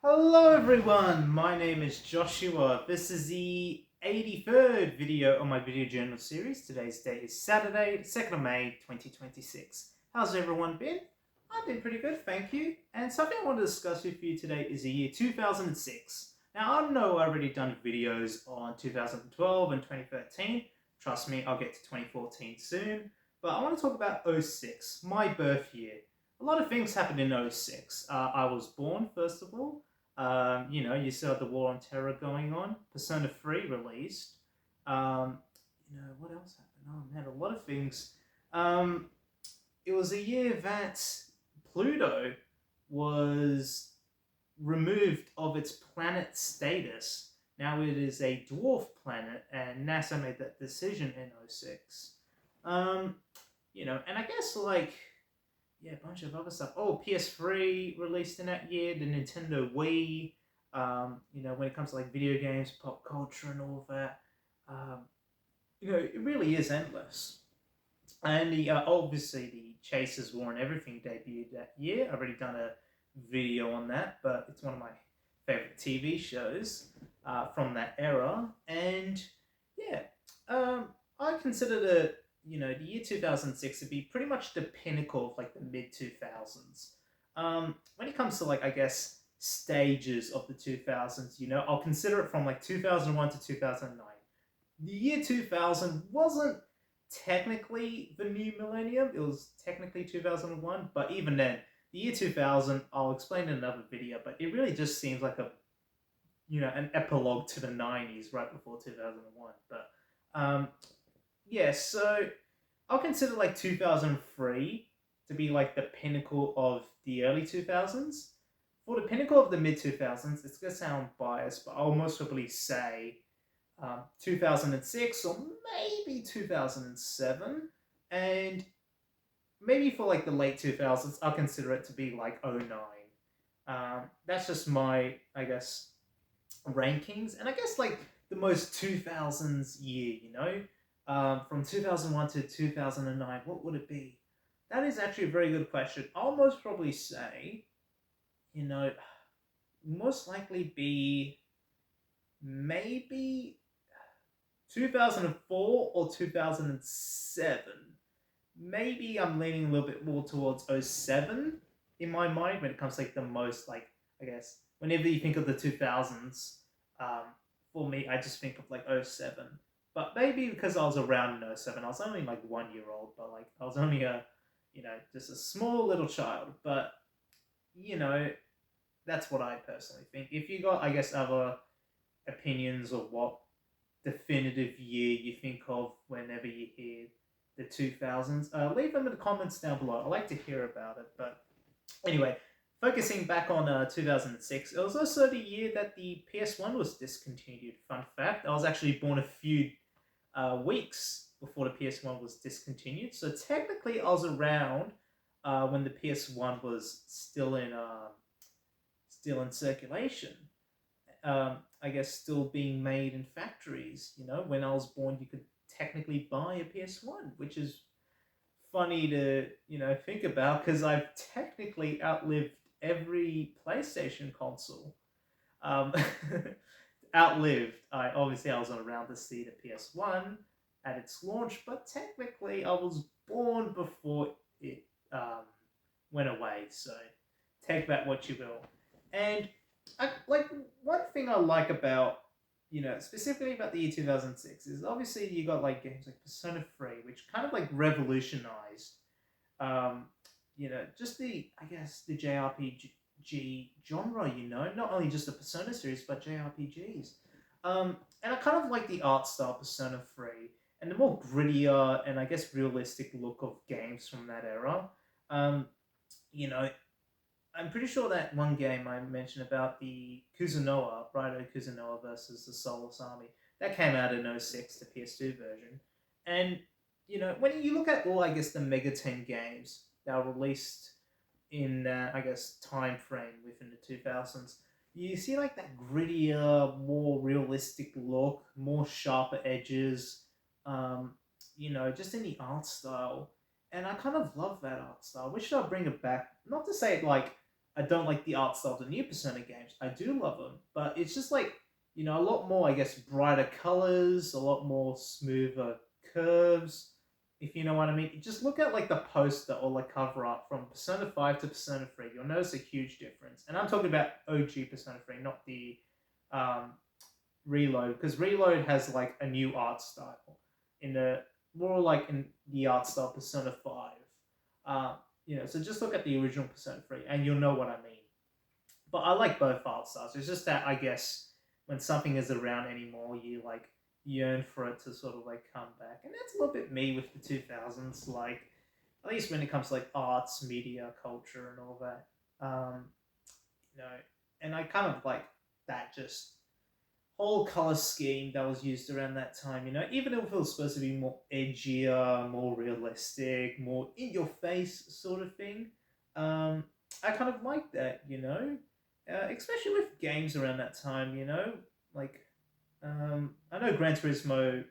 Hello everyone, my name is Joshua. This is the 83rd video on my video journal series. Today's date is Saturday, 2nd of May, 2026. How's everyone been? I've been pretty good, thank you. And something I want to discuss with you today is the year 2006. Now, I know I've already done videos on 2012 and 2013. Trust me, I'll get to 2014 soon. But I want to talk about '06, my birth year. A lot of things happened in '06. I was born, first of all. You still had the War on Terror going on. Persona 3 released. What else happened? Oh man, a lot of things. Um, it was a year that Pluto was removed of its planet status. Now it is a dwarf planet, and NASA made that decision in '06. And I guess a bunch of other stuff. Oh, PS3 released in that year, the Nintendo Wii. When it comes to like video games, pop culture, and all of that, it really is endless. And obviously the Chasers War and Everything debuted that year. I've already done a video on that, but it's one of my favorite TV shows from that era. And yeah, I consider the year 2006 to be pretty much the pinnacle of like the mid 2000s. When it comes to like, I guess, stages of the 2000s, I'll consider it from like 2001 to 2009. The year 2000 wasn't technically the new millennium, it was technically 2001, but even then, the year 2000, I'll explain in another video, but it really just seems like an epilogue to the 90s right before 2001. But so I'll consider like 2003 to be like the pinnacle of the early 2000s. For the pinnacle of the mid 2000s, it's going to sound biased, but I'll most probably say 2006 or maybe 2007. And maybe for like the late 2000s, I'll consider it to be like '09. That's just my, I guess, rankings. And I guess like the most 2000s year, from 2001 to 2009, what would it be? That is actually a very good question. I'll most probably say, most likely be maybe 2004 or 2007. Maybe I'm leaning a little bit more towards '07 in my mind when it comes to like the most, like, I guess, whenever you think of the 2000s, for me, I just think of like '07. But maybe because I was around in '07, I was only like 1 year old, but like I was only just a small little child. But, you know, that's what I personally think. If you got, I guess, other opinions of what definitive year you think of whenever you hear the 2000s, leave them in the comments down below. I like to hear about it. But anyway, focusing back on 2006, it was also the year that the PS1 was discontinued. Fun fact, I was actually born a few weeks before the PS1 was discontinued. So technically, I was around when the PS1 was still in circulation. I guess still being made in factories. When I was born, you could technically buy a PS1, which is funny to think about because I've technically outlived every PlayStation console. Um, outlived. I was not around to see the PS1 at its launch, but technically I was born before it went away. So take that what you will. And one thing I like about specifically about the year 2006 is obviously you got like games like Persona 3, which kind of like revolutionized just I guess the JRPG genre, not only just the Persona series, but JRPGs. And I kind of like the art style Persona 3 and the more grittier and I guess realistic look of games from that era. You know, I'm pretty sure that one game I mentioned about the Raito Kuzunoa versus the Soulless Army, that came out in '06, the PS2 version. And, when you look at all, I guess, the Mega 10 games that were released in that, I guess, time frame within the 2000s, you see, like, that grittier, more realistic look, more sharper edges, just in the art style. And I kind of love that art style. Wish I'd bring it back. Not to say, like, I don't like the art style of the new Persona games. I do love them, but it's just like, a lot more, I guess, brighter colors, a lot more smoother curves, if you know what I mean. Just look at like the poster or like cover art from Persona 5 to Persona 3. You'll notice a huge difference. And I'm talking about OG Persona 3, not the um, Reload, because Reload has like a new art style in the more like in the art style Persona 5. So just look at the original Persona 3 and you'll know what I mean. But I like both art styles. It's just that I guess when something is around anymore, you like yearn for it to sort of like come back. And that's a little bit me with the 2000s, like at least when it comes to like arts, media, culture, and all that. Um, you know, and I kind of like that just whole color scheme that was used around that time, even if it was supposed to be more edgier, more realistic, more in your face sort of thing. I kind of like that, especially with games around that time, like I know Gran Turismo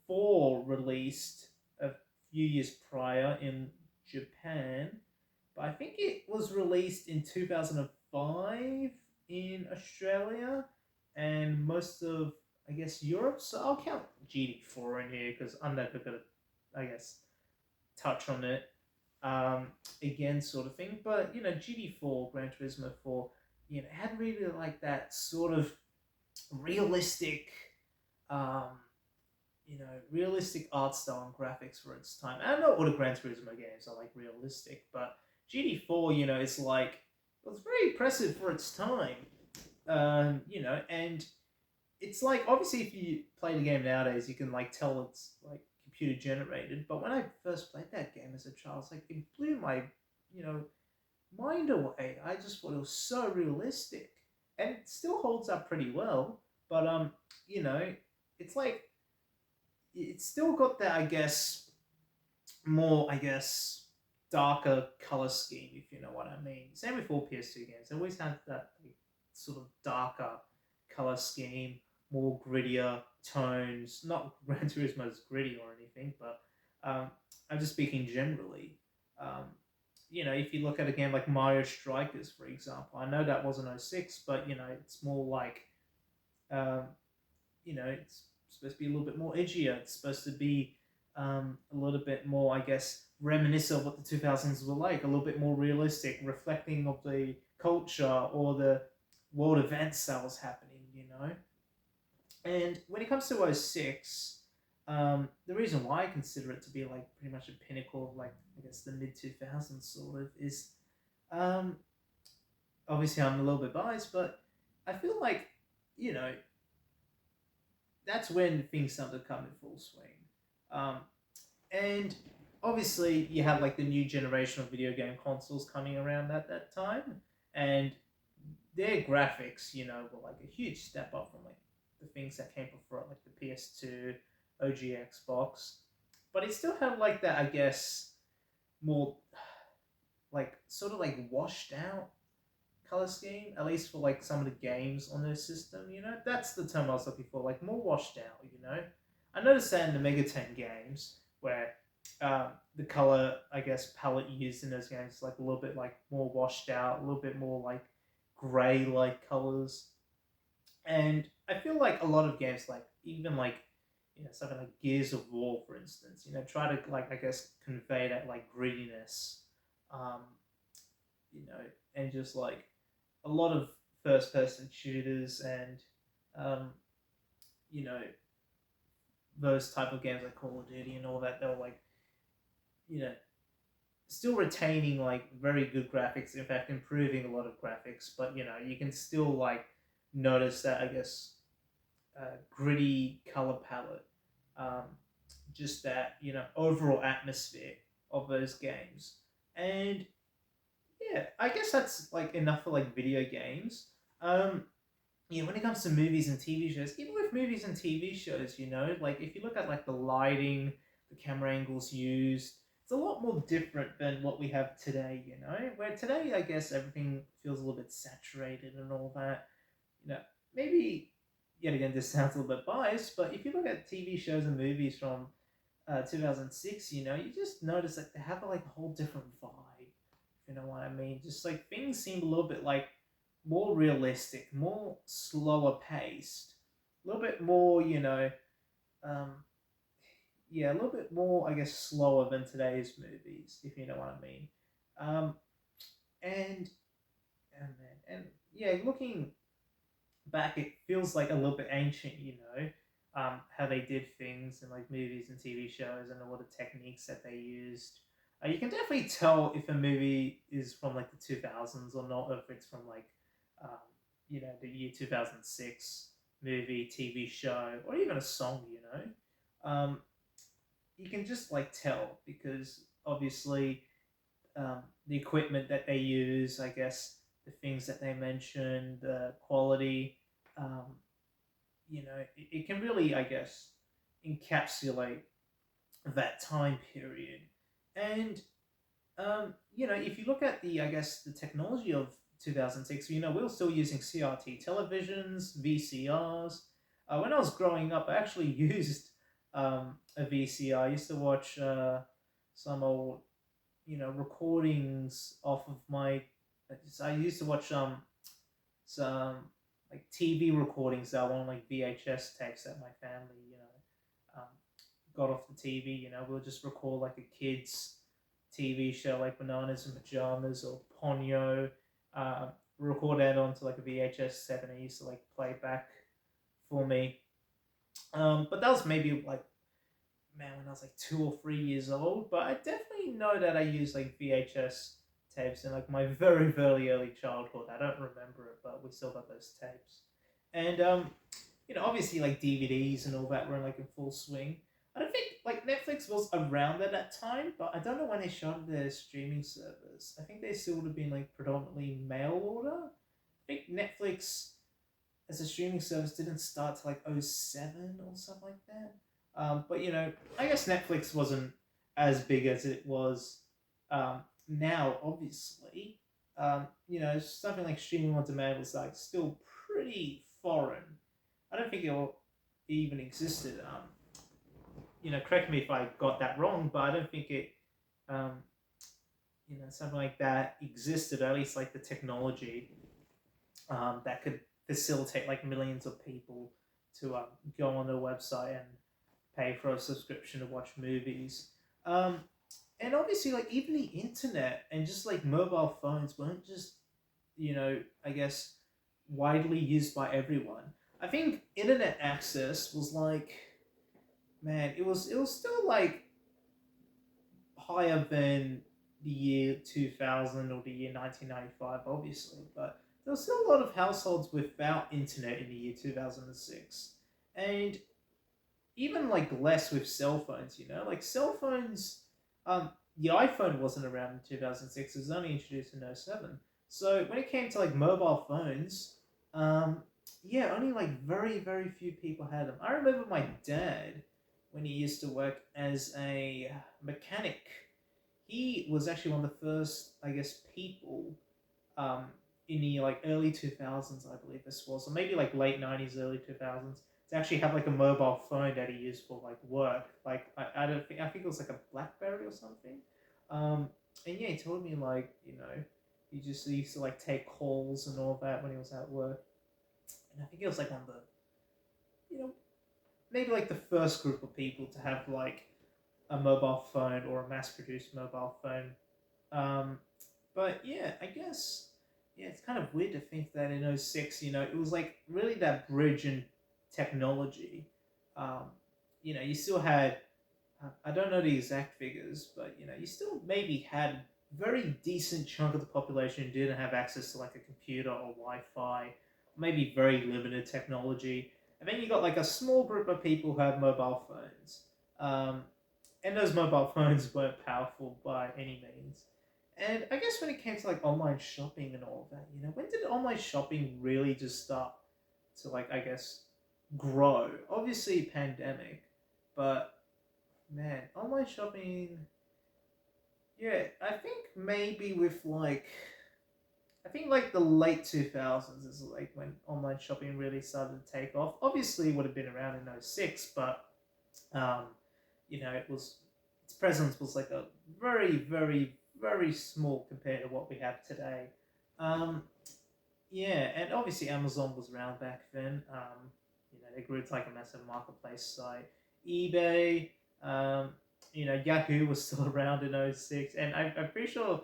4 released a few years prior in Japan, but I think it was released in 2005 in Australia and most of, I guess, Europe. So I'll count GD4 in here because I'm never going to, I guess, touch on it again, sort of thing. But, GD4, Gran Turismo 4, had really like that sort of realistic um, realistic art style and graphics for its time. I know all the Gran Turismo games are like realistic, but GD4, it's like it was very impressive for its time. And it's like obviously if you play the game nowadays, you can like tell it's like computer generated. But when I first played that game as a child, it's like it blew my you know mind away. I just thought it was so realistic, and it still holds up pretty well. But you know, it's like it's still got that, I guess, more, I guess, darker color scheme, if you know what I mean. Same with all PS2 games. They always have that like, sort of darker color scheme, more grittier tones. Not Gran Turismo's gritty or anything, but I'm just speaking generally. Um, if you look at a game like Mario Strikers, for example, I know that wasn't '06, but it's more like um, it's supposed to be a little bit more edgier. It's supposed to be a little bit more, I guess, reminiscent of what the 2000s were like, a little bit more realistic, reflecting of the culture or the world events that was happening. And when it comes to '06, the reason why I consider it to be like pretty much a pinnacle of like, I guess, the mid 2000s sort of is um, obviously I'm a little bit biased, but I feel like, you know, that's when things started to come in full swing. Um, and obviously, you have like the new generation of video game consoles coming around at that time, and their graphics, were like a huge step up from like the things that came before, it, like the PS2, OG Xbox. But it still had like that, I guess, more like sort of like washed out color scheme, at least for like some of the games on their system. That's the term I was looking for, like more washed out. I noticed that in the Mega 10 games where the color, I guess, palette used in those games is like a little bit like more washed out, a little bit more like gray like colors. And I feel like a lot of games, like even like something like Gears of War, for instance, try to like I guess convey that like grittiness, um, you know, and just like a lot of first person shooters and um, you know those type of games like Call of Duty and all that, they're like you know still retaining like very good graphics, in fact improving a lot of graphics, but you can still like notice that, I guess, gritty color palette, um, just that overall atmosphere of those games. And yeah, I guess that's like enough for like video games. um, when it comes to movies and TV shows, even with movies and TV shows, like if you look at like the lighting, the camera angles used, it's a lot more different than what we have today, Where today, I guess, everything feels a little bit saturated and all that. You know, maybe, yet again, this sounds a little bit biased, but if you look at TV shows and movies from 2006, you just notice that they have like a whole different vibe if you know what I mean. Just like things seem a little bit like more realistic, more slower paced, a little bit more, um, yeah, a little bit more, I guess, slower than today's movies, if you know what I mean. Um, and and yeah, looking back, it feels like a little bit ancient, how they did things in like movies and TV shows and all the techniques that they used. You can definitely tell if a movie is from like the 2000s or not, or if it's from like, um, the year 2006 movie, TV show, or even a song, you can just like tell because obviously the equipment that they use, I guess the things that they mention, the quality, um, it can really, I guess, encapsulate that time period. And if you look at I guess, the technology of 2006, we were still using CRT televisions, VCRs. When I was growing up, I actually used a VCR. I used to watch some old, recordings off of my. I used to watch some like TV recordings that were on like VHS tapes that my family, got off the TV. We'll just record like a kids TV show like Bananas and Pajamas or Ponyo. Record that onto like a VHS set, and I used to like play back for me. But that was maybe like, man, when I was like 2 or 3 years old. But I definitely know that I used like VHS tapes in like my very, very early childhood. I don't remember it, but we still got those tapes. And obviously like DVDs and all that were like in full swing. I don't think like Netflix was around at that time, but I don't know when they started their streaming service. I think they still would have been like predominantly mail order. I think Netflix as a streaming service didn't start to like '07 or something like that. But I guess Netflix wasn't as big as it was now. Obviously, something like streaming on demand was like still pretty foreign. I don't think it even existed. Correct me if I got that wrong, but I don't think it, um, something like that existed. Or at least like the technology that could facilitate like millions of people to go on their website and pay for a subscription to watch movies. Um, and obviously, like even the internet and just like mobile phones weren't just, I guess, widely used by everyone. I think internet access was like, man, it was still like higher than the year 2000 or the year 1995, obviously, but there was still a lot of households without internet in the year 2006. And even like less with cell phones, like cell phones, the iPhone wasn't around in 2006, it was only introduced in '07. So when it came to like mobile phones, um, yeah, only like very, very few people had them. I remember my dad, when he used to work as a mechanic, he was actually one of the first, I guess, people um, in the like early 2000s, I believe this was, or maybe like late '90s, early 2000s, to actually have like a mobile phone that he used for like work. Like I don't think I think it was like a BlackBerry or something. Um, and yeah, he told me like he used to like take calls and all that when he was at work. And I think it was like one of the maybe like the first group of people to have like a mobile phone or a mass produced mobile phone. Um, but yeah, I guess it's kind of weird to think that in '06, it was like really that bridge in technology. Um, you still had I don't know the exact figures, but you still maybe had very decent chunk of the population who didn't have access to like a computer or Wi-Fi, maybe very limited technology, and then you got like a small group of people who had mobile phones. Um, and those mobile phones weren't powerful by any means. And I guess when it came to like online shopping and all of that, when did online shopping really just start to like, I guess, grow? Obviously, pandemic, but man, online shopping, yeah, I think maybe with like, I think like the late 2000s is like when online shopping really started to take off. Obviously, it would have been around in '06, but um, it was its presence was like a very, very, very small compared to what we have today. Um, yeah, and obviously Amazon was around back then. They grew to like a massive marketplace site. eBay, um, Yahoo was still around in '06, and I'm pretty sure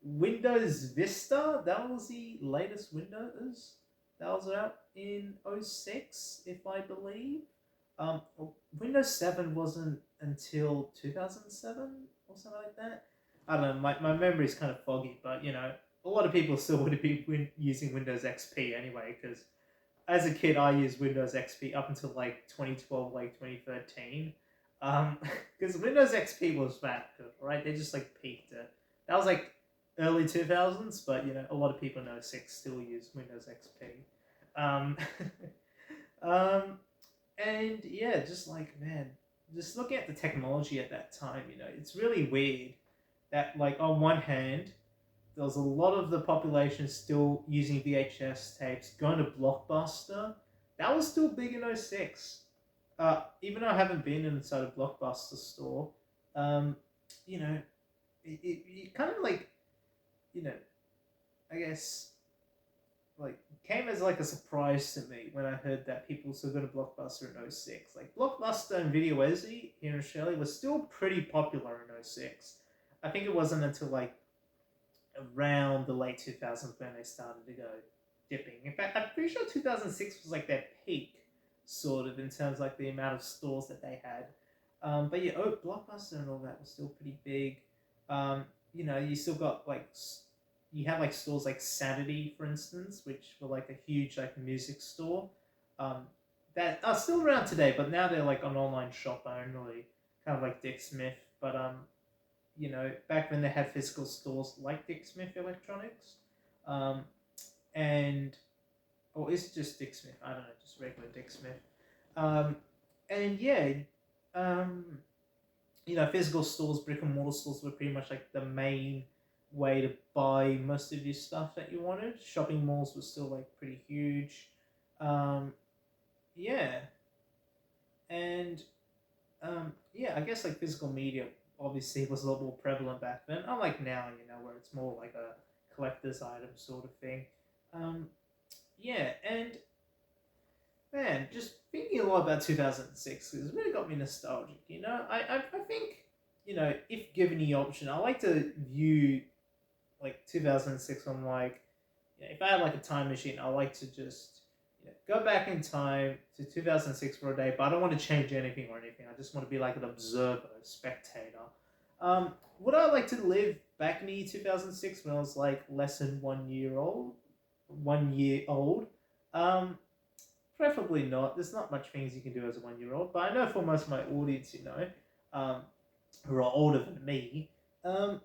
Windows Vista, that was the latest Windows that was out in '06, if I believe. Um, Windows 7 wasn't until 2007 or something like that. I don't know, my memory is kind of foggy, but a lot of people still would have been using Windows XP anyway, because as a kid, I used Windows XP up until like 2012, like 2013. Because Windows XP was that good, right? They just like peaked it. That was like early 2000s, but a lot of people in '06 still use Windows XP. Um, um, and yeah, just like, man, just looking at the technology at that time, it's really weird that, like, on one hand, there was a lot of the population still using VHS tapes, going to Blockbuster. That was still big in '06. Even though I haven't been inside a Blockbuster store, um, you know, it kind of like, you know, I guess, like, came as like a surprise to me when I heard that people were still going to Blockbuster in '06. Like, Blockbuster and Video Ezi here in Australia was still pretty popular in '06. I think it wasn't until like around the late 2000s when they started to go dipping. In fact, I'm pretty sure 2006 was like their peak, sort of, in terms of like the amount of stores that they had. But yeah, Blockbuster and all that was still pretty big. You still got like you have like stores like Sanity, for instance, which were like a huge like music store. Um, that are still around today, but now they're like an online shop only, kind of like Dick Smith. But back when they had physical stores like Dick Smith Electronics, um, and or is it just Dick Smith? I don't know, just regular Dick Smith. Um, and yeah, um, physical stores, brick and mortar stores were pretty much like the main way to buy most of your stuff that you wanted. Shopping malls were still like pretty huge. Um, yeah, and yeah, I guess like physical media obviously was a lot more prevalent back then. Unlike now, where it's more like a collector's item sort of thing. Um, yeah, and man, just thinking a lot about 2006 has really got me nostalgic. I think if given the option, I like to view like 2006 on like, if I had like a time machine, I like to just go back in time to 2006 for a day, but I don't want to change anything or anything. I just want to be like an observer, a spectator. Would I like to live back in the year 2006 when I was like less than 1 year old? 1 year old? Um, Preferably not. There's not much things you can do as a 1 year old, but I know for most of my audience, um, who are older than me, the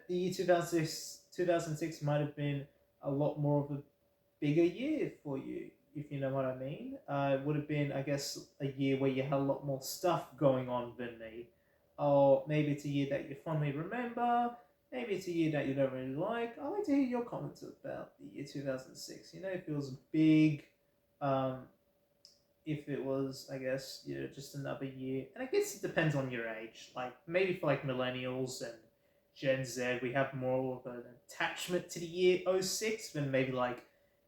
year 2006 might have been a lot more of a bigger year for you, if you know what I mean. It would have been, I guess, a year where you had a lot more stuff going on than me. Or maybe it's a year that you fondly remember. Maybe it's a year that you don't really like. I'd like to hear your comments about the year 2006. If it was big, um, if it was, I guess, just another year. And I guess it depends on your age. Like, maybe for like millennials and Gen Z, we have more of an attachment to the year '06 than maybe like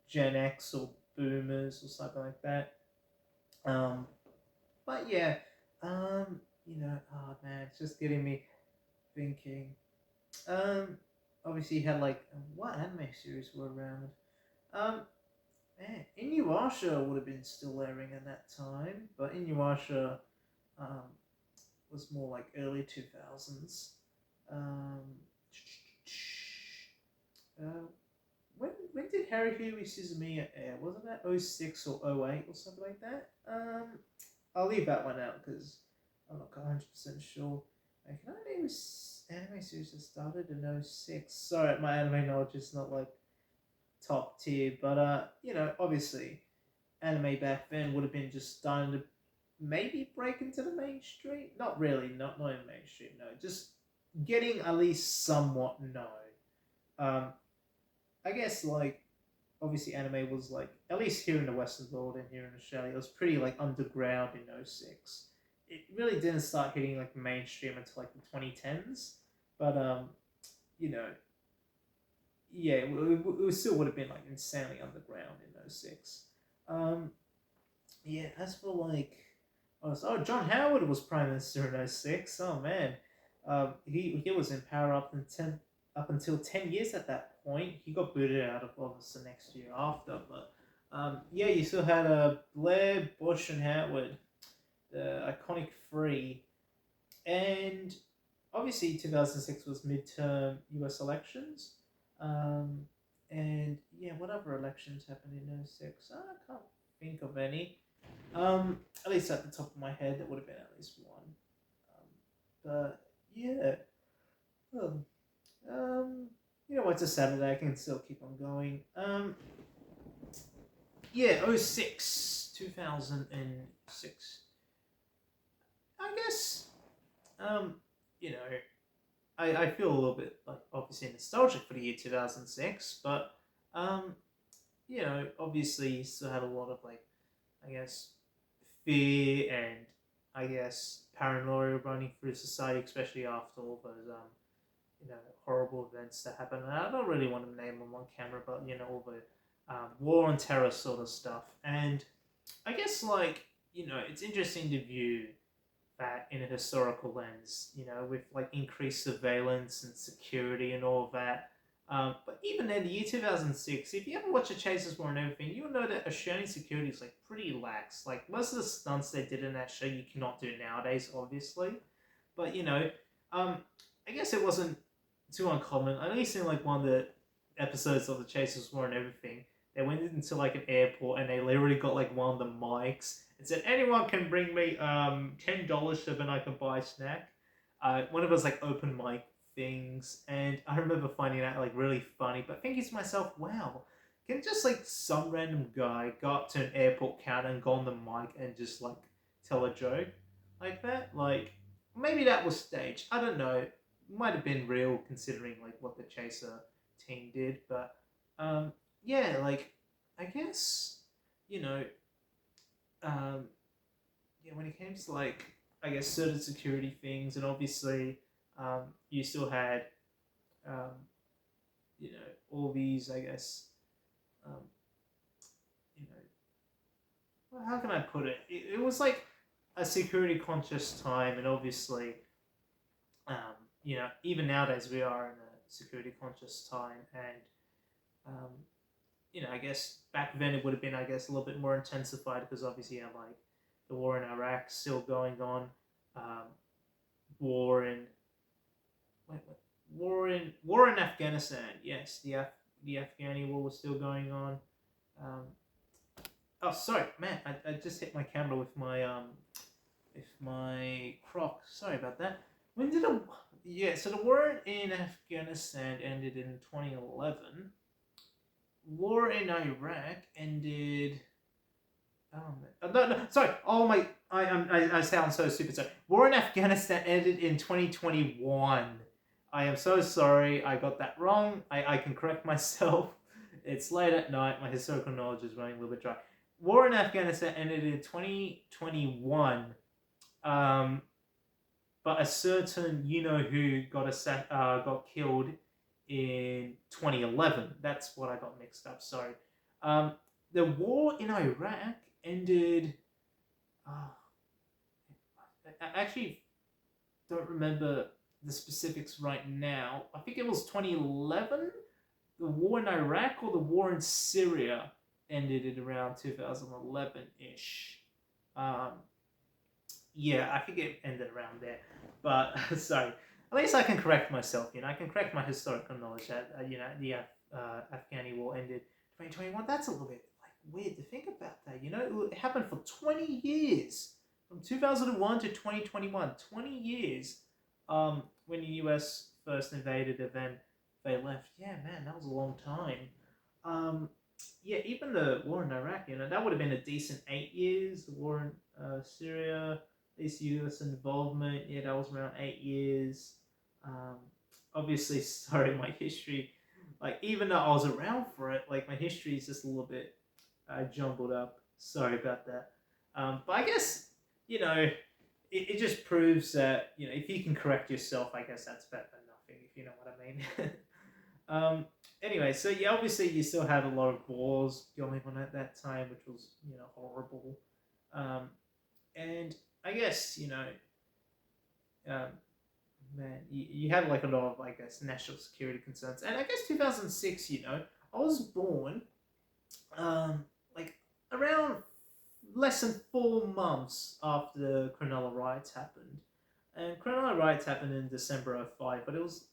Gen X or Boomers or something like that. Um, but yeah, oh man, it's just getting me thinking. Um, Obviously, you had like, what anime series were around? Um, Man, Inuyasha would have been still airing at that time, but Inuyasha um, was more like early 2000s. Um, uh, when did Haruhi Suzumiya air? Wasn't that '06 or '08 or something like that? I'll leave that one out because I'm not 100% sure. Can I name anime series that started in '06? Sorry, my anime knowledge is not like top tier, but obviously anime back then would have been just starting to maybe break into the mainstream. Not really, not in mainstream. No, just getting at least somewhat known. Um, I guess like obviously anime was like, at least here in the Western world and here in Australia, it was pretty like underground in '06. It really didn't start hitting like mainstream until like the 2010s, but you know, yeah, it still would have been like insanely underground in '06. Um, yeah, as for like, John Howard was Prime Minister in '06. Oh man, he was in power up until 10 years at that point. He got booted out of office the next year after, but yeah, you still had Blair, Bush, and Howard, the iconic three, and obviously 2006 was midterm U.S. elections. Um, and yeah, what other elections happened in '06? I can't think of any. At least at the top of my head, there would have been at least one. But yeah, well, you know, it's a Saturday. I can still keep on going. Yeah, '06, 2006. I guess. Um, you know, I feel a little bit like obviously nostalgic for the year 2006, but um, you know, obviously you still had a lot of like, I guess, fear and I guess paranoia running through society, especially after all those you know, horrible events that happened. And I don't really want to name them on camera, but you know, all the war on terror sort of stuff. And I guess like, you know, it's interesting to view that in a historical lens, you know, with like increased surveillance and security and all of that. But even in the year 2006, if you ever watch the Chasers War and everything, you'll know that Australian security is like pretty lax. Like most of the stunts they did in that show, you cannot do nowadays, obviously. But you know, um, I guess it wasn't too uncommon. I only seen like one of the episodes of the Chasers War and everything. They went into like an airport and they literally got like one of the mics and said, "Anyone can bring me $10 so then I can buy a snack." One of those like open mic things, and I remember finding that like really funny. But thinking to myself, "Wow, can just like some random guy go up to an airport counter and go on the mic and just like tell a joke like that?" Like maybe that was staged. I don't know. Might have been real considering like what the Chaser team did, but yeah, like I guess you know, um, yeah, when it came to like I guess certain security things, and obviously you still had um, you know, all these I guess um, you know, well, how can I put it? It was like a security conscious time, and obviously you know, even nowadays we are in a security conscious time, and um, you know, I guess back then it would have been, I guess, a little bit more intensified because obviously you have like the war in Iraq still going on, um, war in war in Afghanistan. Yes, the Afghani war was still going on. Um, oh, sorry, man, I just hit my camera with my croc. Sorry about that. When did the yeah? So the war in Afghanistan ended in 2011. War in Iraq ended. Oh man. No, sorry. Oh my. I sound so stupid. Sorry. War in Afghanistan ended in 2021. I am so sorry. I got that wrong. I can correct myself. It's late at night. My historical knowledge is running a little bit dry. War in Afghanistan ended in 2021. Um, but a certain you know who got killed in 2011. That's what I got mixed up. Sorry. Um, the war in Iraq ended. Uh, I actually don't remember the specifics right now. I think it was 2011. The war in Iraq or the war in Syria ended at around 2011 ish. Um, yeah, I think it ended around there. But sorry, at least I can correct myself. You know, I can correct my historical knowledge that you know the Afghani war ended 2021. That's a little bit like weird to think about that. You know, it happened for 20 years, from 2001 to 2021. 20 years. When the U.S. first invaded and then they left. Yeah, man, that was a long time. Um, yeah, even the war in Iraq, you know, that would have been a decent 8 years. The war in Syria, this U.S. involvement, yeah, that was around 8 years. Um, obviously, sorry, my history, like even though I was around for it, like my history is just a little bit jumbled up. Sorry about that. But I guess it just proves that if you can correct yourself, I guess that's better than nothing. If you know what I mean. um, anyway, so yeah, obviously you still had a lot of wars going on at that time, which was horrible. Um, and I guess um, man, you had like a lot of, I guess, national security concerns, and I guess 2006. I was born um, like around less than 4 months after the Cronulla riots happened. And Cronulla riots happened in December '05, but it was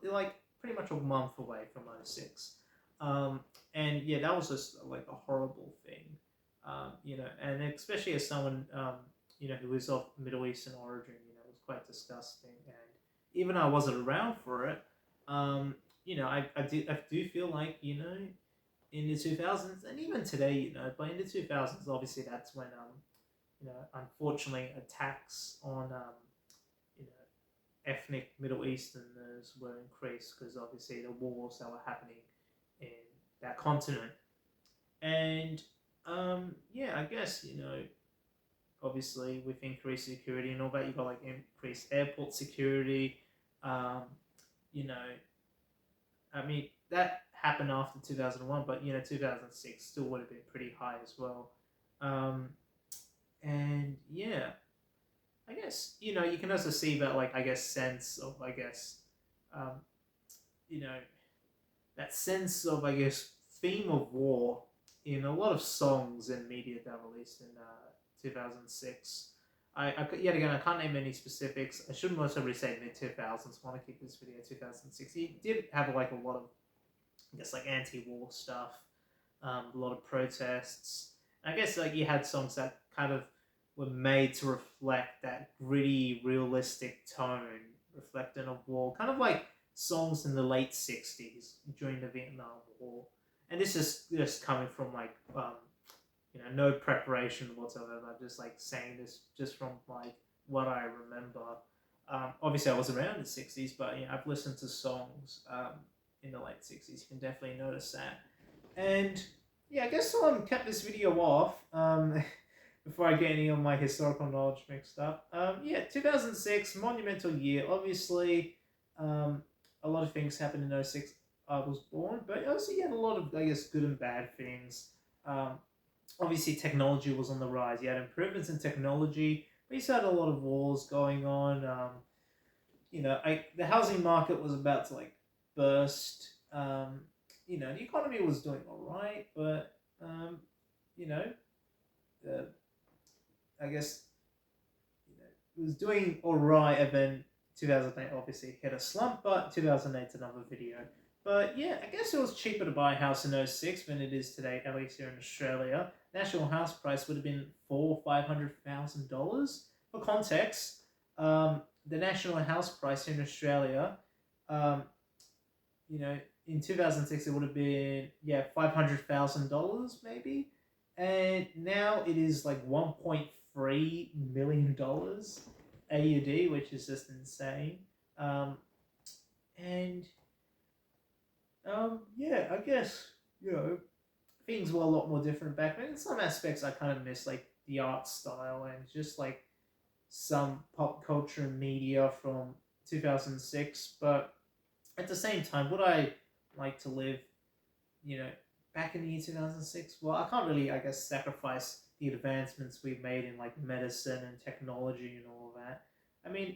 like pretty much a month away from '06. Um, and yeah, that was just like a horrible thing. And especially as someone, who is of Middle Eastern origin, it was quite disgusting. And even though I wasn't around for it, I do feel like, in the 2000s and even today, but in the 2000s, obviously that's when unfortunately attacks on you know ethnic Middle Easterners were increased because obviously the wars that were happening in that continent. And yeah, I guess obviously with increased security and all that, you got like increased airport security. Um, you know, I mean that happened after 2001, but 2006 still would have been pretty high as well. Um, and yeah, I guess you can also see that, like, I guess sense of, I guess, um, you know that sense of, I guess, theme of war in a lot of songs and media that were released in 2006. Yet again, I can't name any specifics. I should most probably say mid 2000s. Want to keep this video 2006. He did have like a lot of, I guess, like anti-war stuff, a lot of protests. And I guess like you had songs that kind of were made to reflect that gritty, realistic tone, reflecting of war, kind of like songs in the late '60s during the Vietnam War. And this is just coming from like no preparation whatsoever. I'm just like saying this just from like what I remember. Obviously, I was around in the '60s, but I've listened to songs in the late '60s. You can definitely notice that. And yeah, I guess I'll cap this video off before I get any of my historical knowledge mixed up. Yeah, 2006, monumental year. Obviously, a lot of things happened in '06. I was born, but also you had a lot of, I guess, good and bad things. Um, Obviously, technology was on the rise. You had improvements in technology, but you still had a lot of wars going on. The housing market was about to like burst. The economy was doing all right, but you know, uh, I guess it was doing all right, and then 2008 obviously hit a slump. But 2008's another video. But yeah, I guess it was cheaper to buy a house in '06 than it is today, at least here in Australia. National house price would have been $400,000-500,000. For context, the national house price here in Australia, um, in 2006 it would have been, $500,000 maybe, and now it is like $1.3 million AUD, which is just insane. And yeah, I guess things were a lot more different back then. In some aspects, I kind of miss like the art style and just like some pop culture and media from 2006. But at the same time, would I like to live, you know, back in the year 2006? Well, I can't really, I guess, sacrifice the advancements we've made in like medicine and technology and all of that. I mean,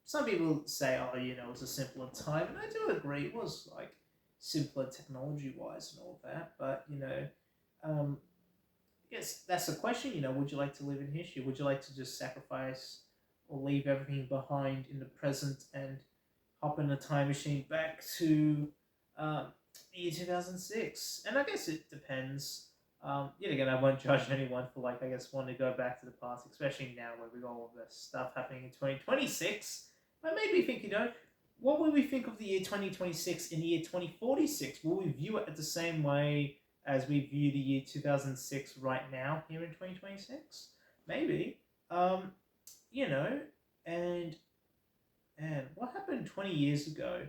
some people say, oh, it was a simpler time, and I do agree. It was like simpler technology wise and all that. But um, I guess that's the question. Would you like to live in history? Would you like to just sacrifice or leave everything behind in the present and hop in a time machine back to um, the year 2006? And I guess it depends. Yet again, I won't judge anyone for, like, I guess, wanting to go back to the past, especially now where we got all of this stuff happening in 2026. But maybe think, what will we think of the year 2026 in the year 2046? Will we view it the same way as we view the year 2006 right now here in 2026? Maybe. Um, you know, and what happened 20 years ago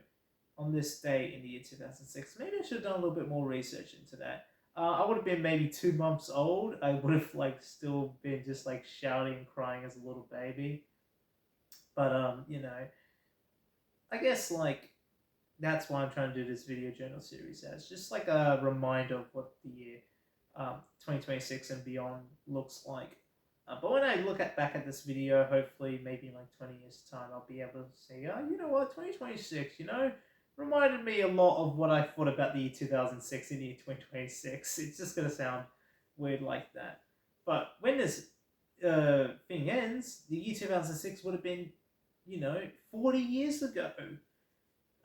on this day in the year 2006? Maybe I should have done a little bit more research into that. I would have been maybe 2 months old. I would have like still been just like shouting and crying as a little baby. But I guess like that's why I'm trying to do this video journal series as just like a reminder of what the year 2026 and beyond looks like. But when I look back at this video, hopefully maybe in like 20 years time, I'll be able to say, oh, you know what, 2026, reminded me a lot of what I thought about the year 2006 and the year 2026. It's just going to sound weird like that. But when this thing ends, the year 2006 would have been, 40 years ago.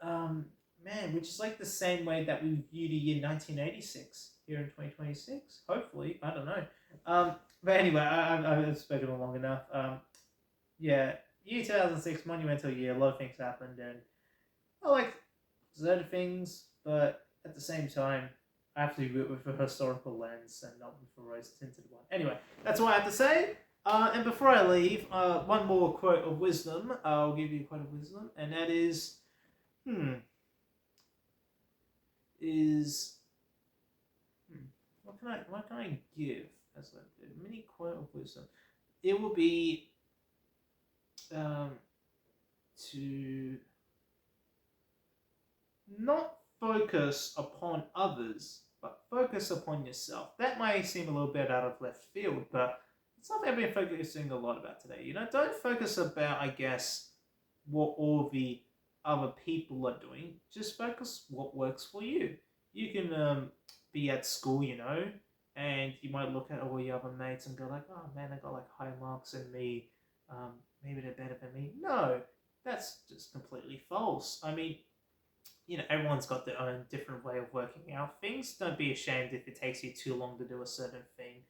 Man, which is like the same way that we view the year 1986 here in 2026. Hopefully, I don't know. But anyway, I've spoken long enough. Yeah, year 2006, monumental year. A lot of things happened, and I like certain things, but at the same time, I have to view it with a historical lens and not with a rose-tinted one. Anyway, that's all I have to say. And before I leave, one more quote of wisdom. I'll give you a quote of wisdom, and that is, what can I give as a mini quote of wisdom? It will be to not focus upon others, but focus upon yourself. That might seem a little bit out of left field, but it's something I've been focusing a lot about today. Don't focus about, I guess, what all the other people are doing. Just focus what works for you. You can be at school, and you might look at all your other mates and go like, oh man, they got like higher marks than me. Maybe they're better than me. No, that's just completely false. I mean, everyone's got their own different way of working out things. Don't be ashamed if it takes you too long to do a certain thing,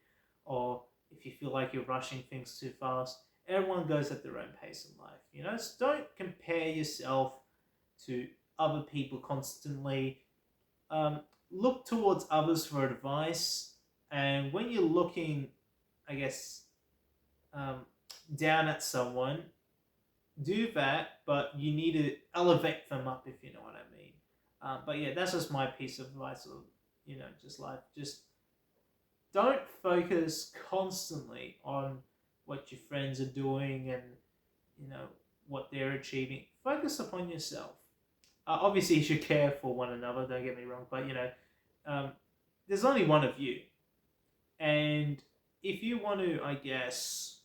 or if you feel like you're rushing things too fast. Everyone goes at their own pace in life. So don't compare yourself to other people constantly. Look towards others for advice, and when you're looking, I guess, down at someone, do that, but you need to elevate them up, if you know what I mean. But yeah, that's just my piece of advice of, just life. Just don't focus constantly on what your friends are doing and, what they're achieving. Focus upon yourself. Obviously, you should care for one another, don't get me wrong, but, there's only one of you. And if you want to, I guess,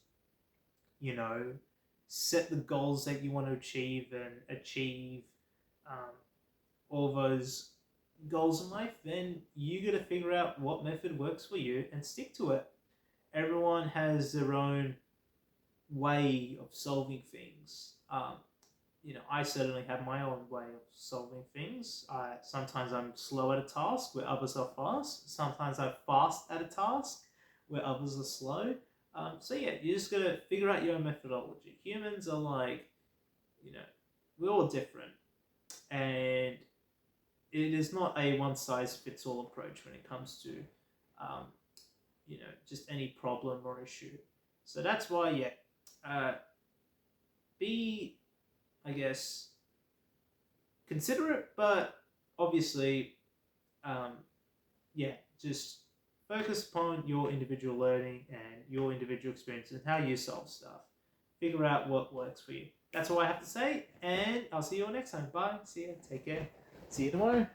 set the goals that you want to achieve and achieve all those goals in life, then you got to figure out what method works for you and stick to it. Everyone has their own way of solving things. I certainly have my own way of solving things. Sometimes I'm slow at a task where others are fast. Sometimes I'm fast at a task where others are slow. So yeah, you just gotta figure out your own methodology. Humans are like, we're all different, and it is not a one-size-fits-all approach when it comes to, just any problem or issue. So that's why, be, I guess, considerate, but obviously, just focus upon your individual learning and your individual experience and how you solve stuff. Figure out what works for you. That's all I have to say, and I'll see you all next time. Bye. See ya. Take care. See you tomorrow.